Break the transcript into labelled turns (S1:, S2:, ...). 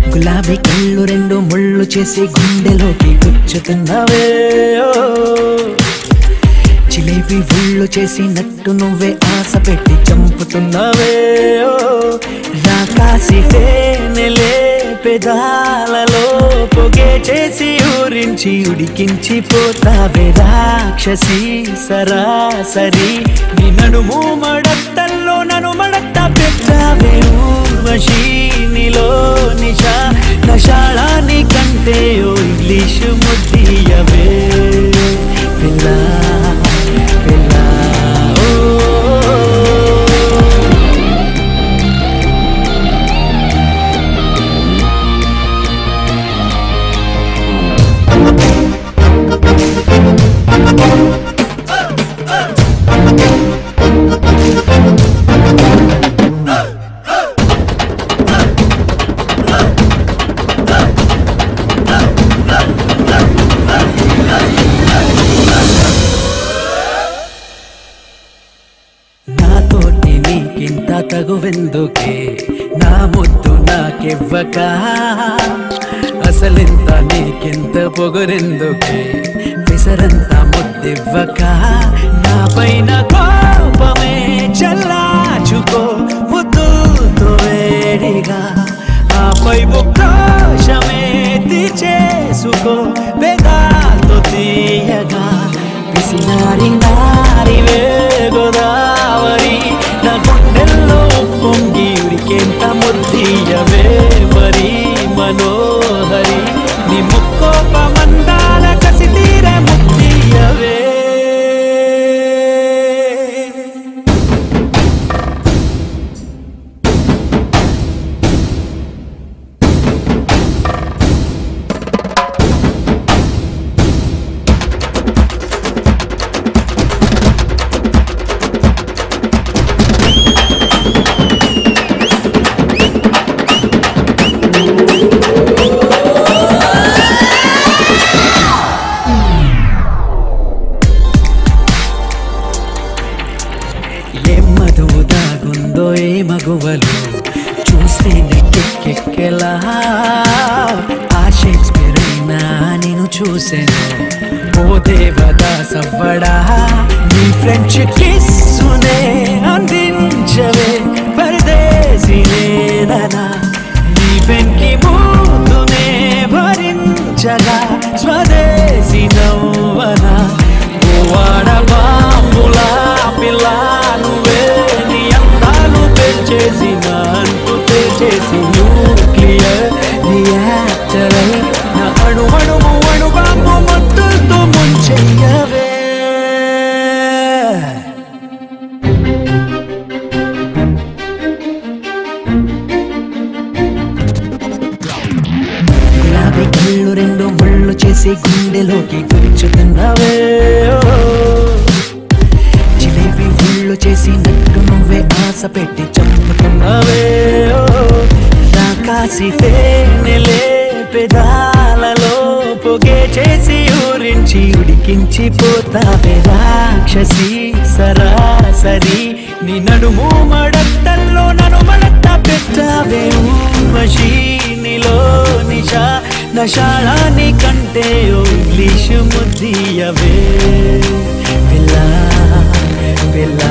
S1: గులాబీ కళ్ళు రెండు ముళ్ళు చేసి గుండెలోకి గుచ్చుతున్నావే జిలేబీ ఉళ్ళు చేసినట్టు నువ్వే ఆశ పెట్టి చంపుతున్నావే రాకాసి తేనెలే పెదాలలో పొగే చేసి ఊరించి ఉడికించి పోతావే రాక్షసి సరాసరి నీ నడుము మడత్తల్లో నన్ను మడత్త పెట్టావే ఊర్వశి నీలో నిషా నషాళాని కంటే ఓ ఇంగ్లీషు ముద్దియవే పిల్ల పిల్ల నాతోటి నీకింత తగువెందుకే నా ముద్దు నాకివ్వక అసలింత నీకింత పొగరెందుకే విసరంత ముద్దివ్వక నా పైన కోపమే చల్లాచుకో ముద్దుతో వేడిగా ఆపై ఉక్రోషమే తీర్చేసుకో బెదాతో తీయగా పిసినారి నారివే గోదావరి నా గుండెల్లో పొంగి ఉరికేంత ముద్దియవే మరి మనోహరి నీ ముక్కోప మందాల కసి తీరే ముద్దియవే ఏం మధువు దాగుందో ఏ మగువలు చూస్తే నెక్కెక్కెలా ఆ షేక్స్పియర్ అయినా నేను చూసాను ఓ దేవదాస్ అవ్వడా నీ ఫ్రెంచ్ కిస్సునే అందించవే పరదేశీనేనా నీ వెంకి మూతునే భరించగా స్వదేశీ నవ్వనా ఓ వాడ బాంబులా పిల్ల నువ్వే నీ అందాలు పెంచేసి నా అంటూ తెచ్చేసి న్యూక్లియర్ రియాక్టర్ నా అణు అణువు అణు బాంబు మత్తుతో ముంచెయ్యవే గులాబీ కళ్ళు రెండు ముళ్ళు చేసి గుండెలోకి గుచ్చుతున్నావే జిలేబీ ఉళ్ళు చేసినట్టు నువ్వే ఆశ పెట్టి చంపుతున్నావే రాకాసి తేనెలే పెదాలలో పొగే చేసి ఊరించి ఉడికించి పోతావే రాక్షసి సరాసరి నీ నడుము మడత్తల్లో నన్ను మడత్త పెట్టావే ఊర్వశి నీలో నిషా నషాళాని కంటే ఓ ఇంగ్లీషు ముద్దియవే పిల్ల పిల్ల